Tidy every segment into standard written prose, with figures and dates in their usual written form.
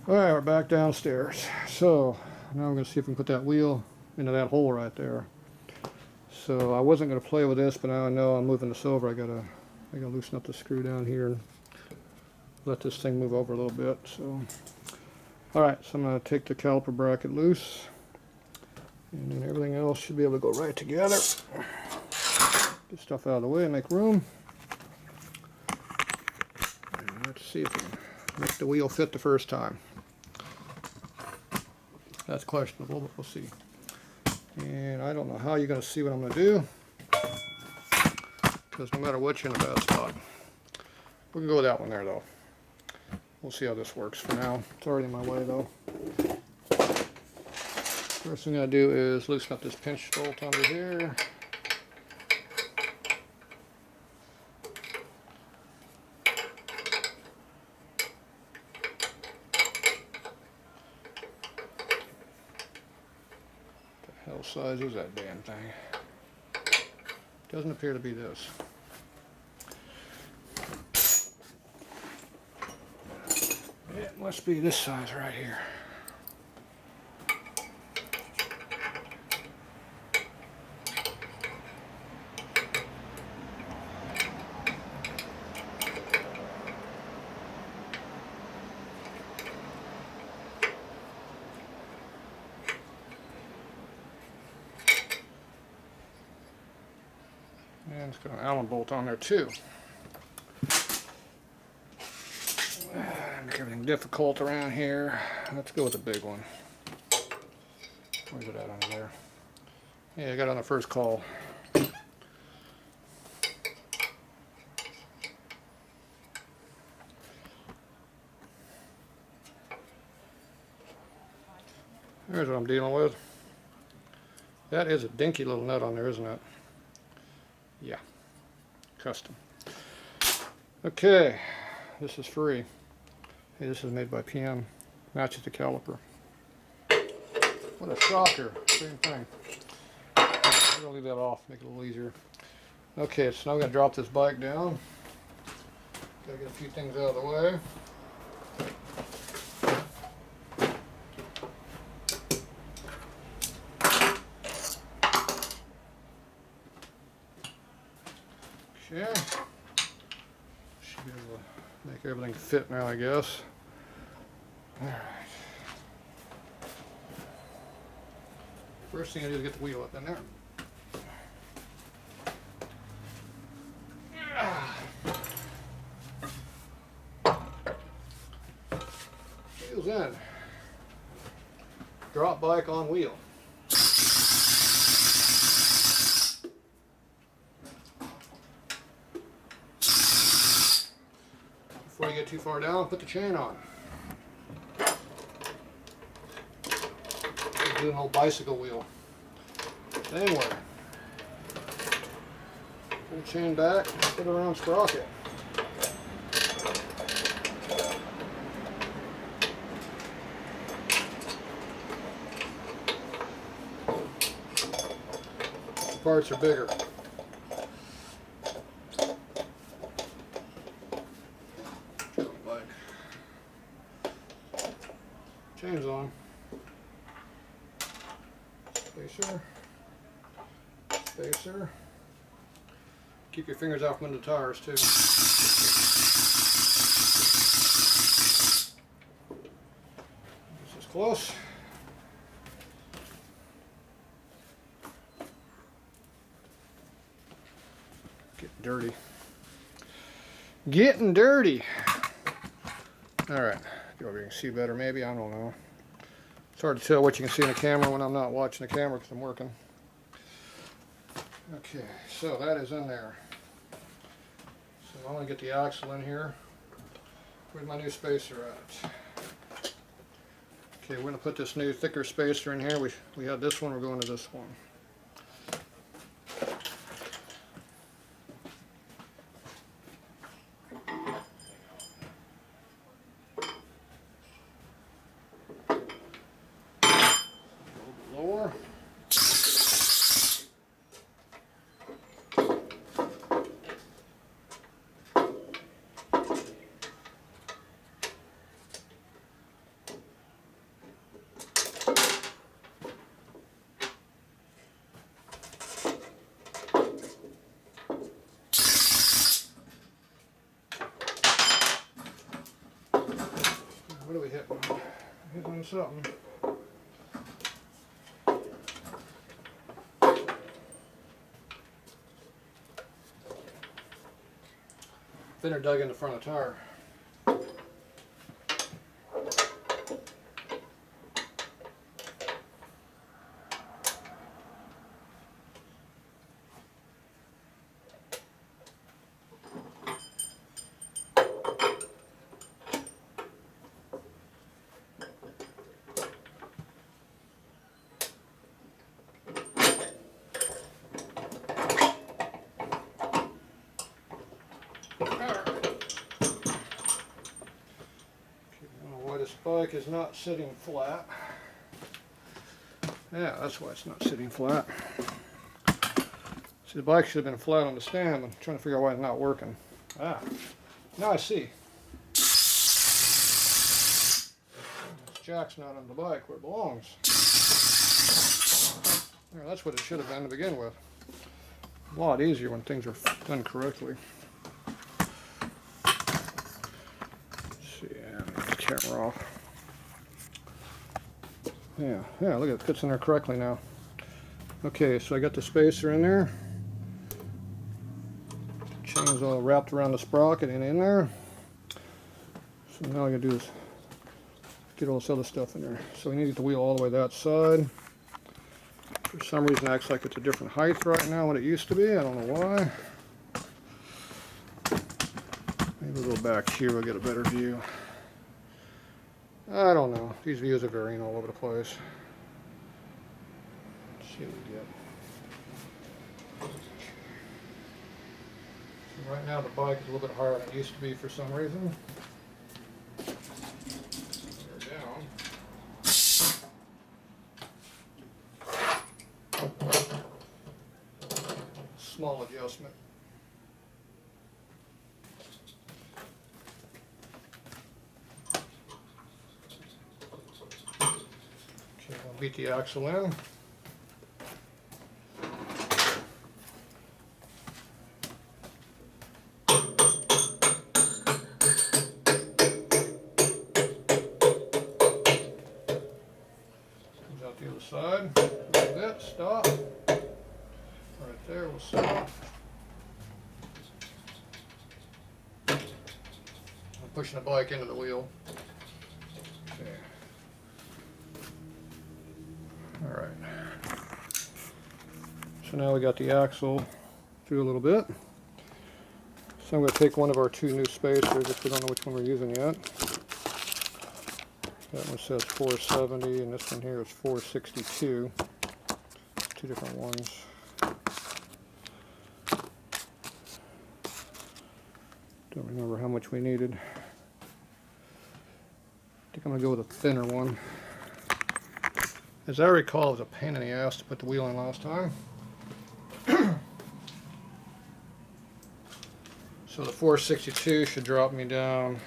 Alright, we're back downstairs. So now I'm going to see if we can put that wheel into that hole right there. So I wasn't going to play with this, but now I know I'm moving this over. I gotta loosen up the screw down here and let this thing move over a little bit. So, alright, so I'm going to take the caliper bracket loose, and then everything else should be able to go right together. Get stuff out of the way and make room. And let's see if we can make the wheel fit the first time. That's questionable, but we'll see. And I don't know how you're going to see what I'm going to do, because no matter what, you're in a bad spot. We can go with that one there, though. We'll see how this works for now. It's already in my way, though. First thing I do is loosen up this pinch bolt under here. Hell size is that damn thing? Doesn't appear to be this. It must be this size right here. And it's got an Allen bolt on there too. Make everything difficult around here. Let's go with the big one. Where's it at under there? Yeah, I got it on the first call. There's what I'm dealing with. That is a dinky little nut on there, isn't it? Yeah, custom. Okay, this is free. Hey, this is made by PM. Matches the caliper. What a shocker. Same thing. I'm going to leave that off, make it a little easier. Okay, so now I'm going to drop this bike down. Gotta get a few things out of the way. Okay. Should be able to make everything fit now, I guess. Alright. First thing I do is get the wheel up in there. Wheels in. Drop bike on wheel. Before you get too far down, put the chain on. Do an old bicycle wheel. Same way. Pull the chain back, put it around sprocket. The parts are bigger. Chain's on. Spacer. Spacer. Keep your fingers out from under the tires too. This is close. Getting dirty. Getting dirty. Alright. Go over here and see better maybe, I don't know. It's hard to tell what you can see in the camera when I'm not watching the camera because I'm working. Okay, so that is in there. So I'm going to get the axle in here. Where's my new spacer at? Okay, we're going to put this new thicker spacer in here. We had this one, we're going to this one. Lower. What are we hitting? Hitting on something. Thinner dug in the front of the tire. This bike is not sitting flat. Yeah, that's why it's not sitting flat. See, the bike should have been flat on the stand. I'm trying to figure out why it's not working. Ah, now I see. This jack's not on the bike where it belongs. Yeah, that's what it should have been to begin with. A lot easier when things are done correctly. Camera off. Yeah, look at it, fits in there correctly now. Okay, so I got the spacer in there. Chain's all wrapped around the sprocket and in there. So now all I gotta do is get all this other stuff in there. So we need to get the wheel all the way that side. For some reason it acts like it's a different height right now than it used to be. I don't know why. Maybe we'll go back here, we'll get a better view. I don't know. These views are varying all over the place. Let's see what we get. So right now the bike is a little bit higher than it used to be for some reason. We're down. Small adjustment. Beat the axle in. Comes out the other side. A little bit. Stop. Right there. We'll stop. I'm pushing the bike into the wheel. Okay. Alright, so now we got the axle through a little bit. So I'm going to take one of our two new spacers, if we don't know which one we're using yet. That one says 470 and this one here is 462. Two different ones. Don't remember how much we needed. I think I'm going to go with a thinner one. As I recall, it was a pain in the ass to put the wheel in last time. So the 462 should drop me down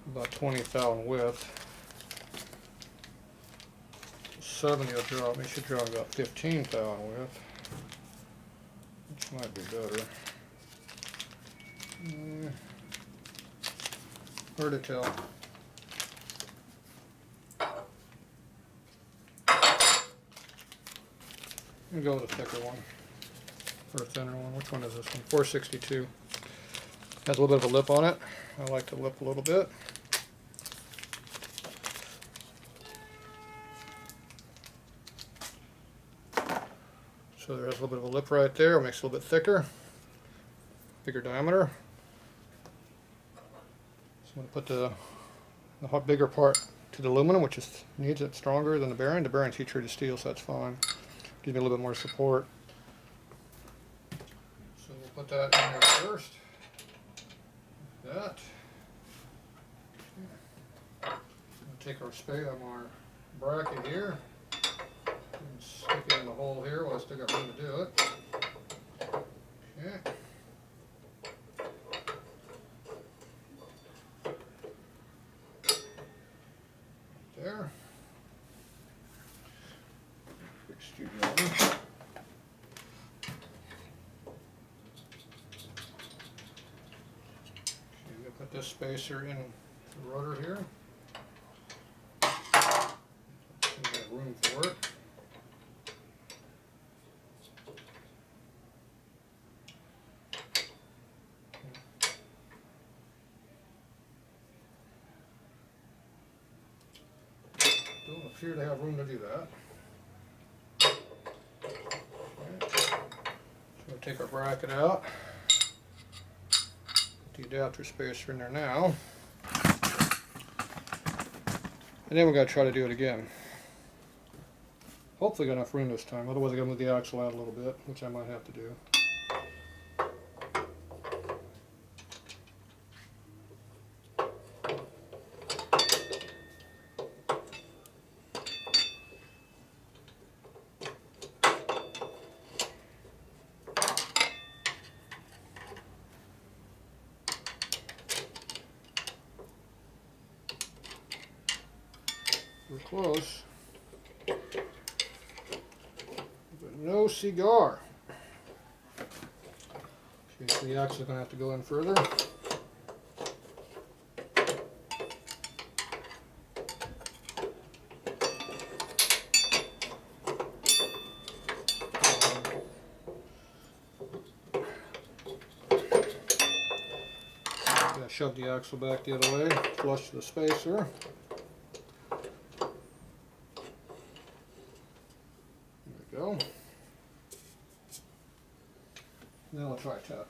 about 20 thou in width. 70 will drop me, should drop about 15 thou in width, which might be better. Hard to tell. I'm going to go with a thicker one, or a thinner one. Which one is this one? 462. Has a little bit of a lip on it. I like the lip a little bit. So there's a little bit of a lip right there. It makes it a little bit thicker, bigger diameter. So I'm going to put the bigger part to the aluminum, which needs it stronger than the bearing. The bearing's heat treated steel, so that's fine. Give me a little bit more support. So we'll put that in there first. Like that. We'll take our bracket here and stick it in the hole here while I still got room to do it. Okay. There. Put this spacer in the rotor here. We got room for it. Don't appear to have room to do that. Okay. So we'll take our bracket out. Put the adapter spacer in there now. And then we're going to try to do it again. Hopefully got enough room this time, otherwise I'm going to move the axle out a little bit, which I might have to do. We're close. But no cigar. Okay, so the axle is going to have to go in further. Shove the axle back the other way, flush to the spacer. There we go. Now we'll try tapping it.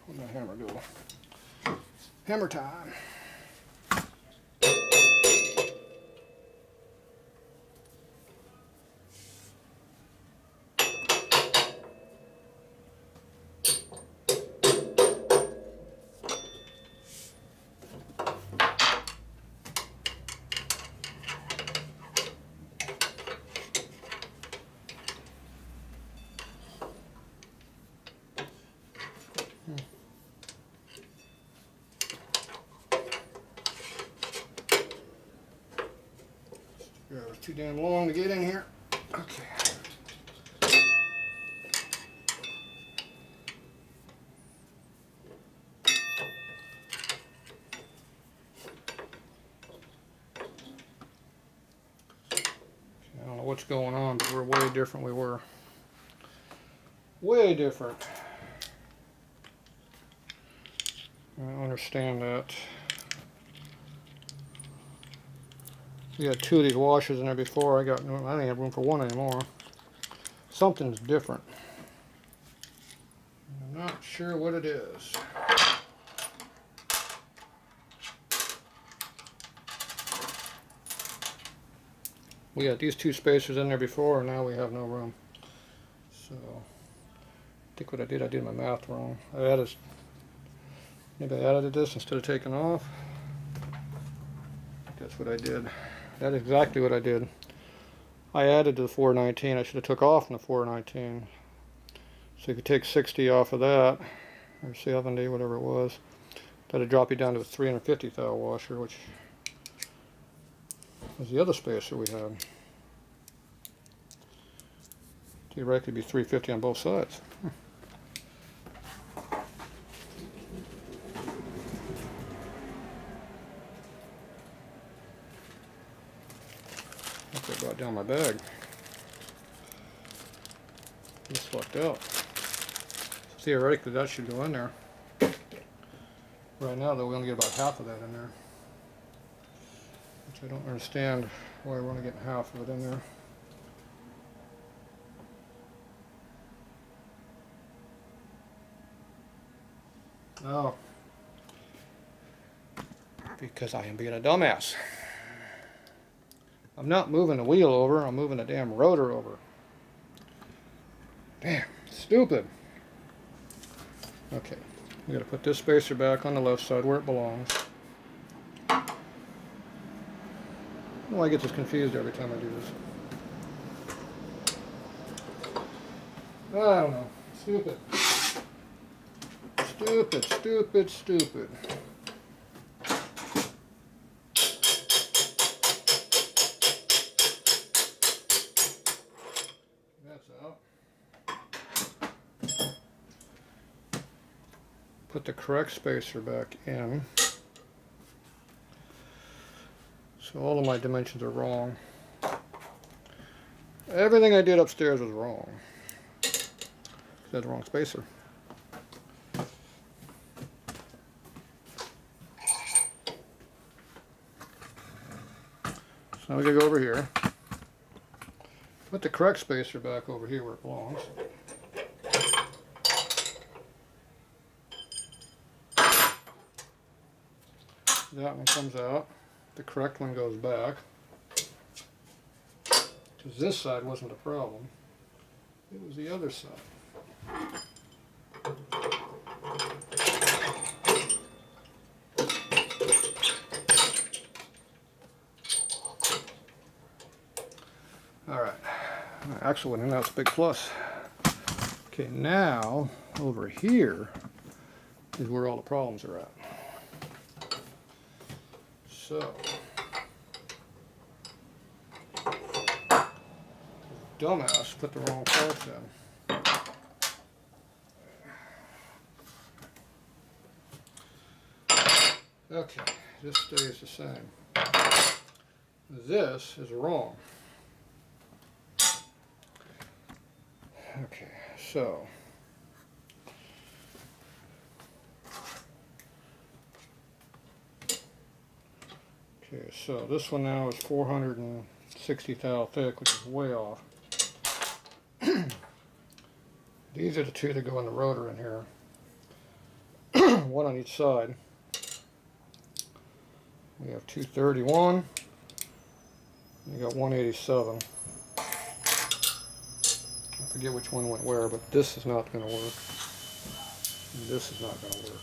Where'd my hammer go? Hammer time. It was too damn long to get in here. Okay. I don't know what's going on, but we're way different we were. Way different. I don't understand that. We had two of these washers in there before. I didn't have room for one anymore. Something's different. I'm not sure what it is. We had these two spacers in there before, and now we have no room. So, I think what I did my math wrong. Maybe I added this instead of taking off. That's what I did. That's exactly what I did. I added to the 419. I should have took off from the 419. So you could take 60 off of that, or 70, whatever it was. That'd drop you down to a 350 thou washer, which was the other spacer we had. Theoretically, be 350 on both sides. I brought down my bag. Just lucked out. Theoretically, that should go in there. Right now, though, we only get about half of that in there. Which I don't understand why we're only getting half of it in there. Oh. Because I am being a dumbass. I'm not moving the wheel over, I'm moving the damn rotor over. Damn, stupid. Okay, we gotta put this spacer back on the left side where it belongs. Oh, I get this confused every time I do this. I don't know. Stupid. Stupid, stupid, stupid. That's out. Put the correct spacer back in. So all of my dimensions are wrong. Everything I did upstairs was wrong. I had the wrong spacer. So now we gotta go over here. Put the correct spacer back over here where it belongs. That one comes out. The correct one goes back. Because this side wasn't a problem. It was the other side. Alright. Actually, that's a big plus. Okay, now over here is where all the problems are at. So, dumbass put the wrong parts in. Okay, this stays the same. This is wrong. Okay, so this one now is 460 thou thick, which is way off. These are the two that go in the rotor in here. One on each side. We have 231. You got 187. I forget which one went where, but this is not going to work. And this is not going to work.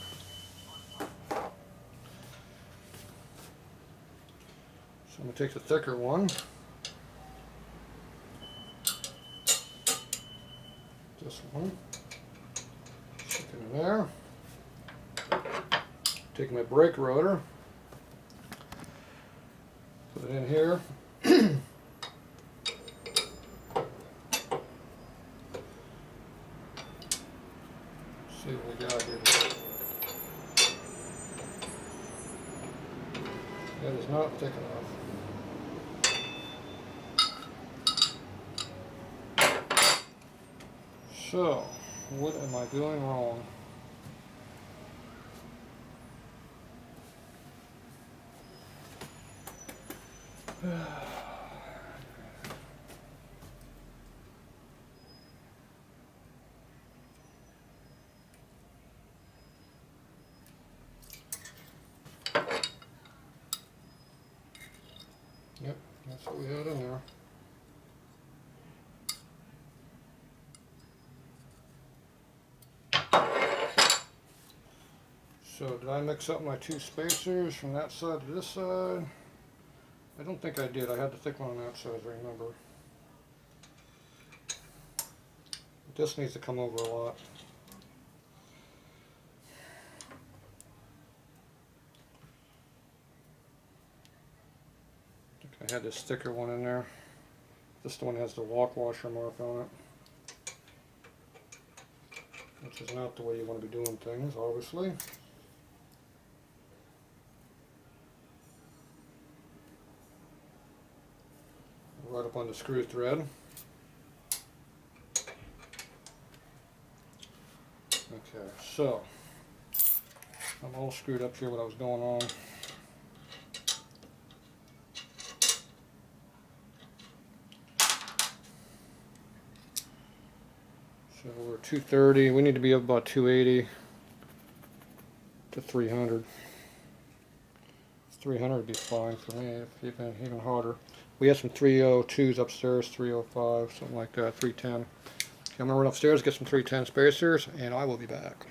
So I'm going to take the thicker one. This one. Stick it in there. Take my brake rotor. Put it in here. See what we got here. That is not thick enough. So, what am I doing wrong? Yep, that's what we had in there. So did I mix up my two spacers from that side to this side? I don't think I did. I had the thick one on that side, as I remember. But this needs to come over a lot. I think I had this thicker one in there. This one has the walk washer mark on it, which is not the way you want to be doing things, obviously. Right up on the screw thread. Okay, so I'm all screwed up here what I was going on. So we're 230, we need to be up about 280 to 300. 300 would be fine for me, if even harder. We have some 302s upstairs, 305, something like that, 310. Okay, I'm going to run upstairs, get some 310 spacers, and I will be back.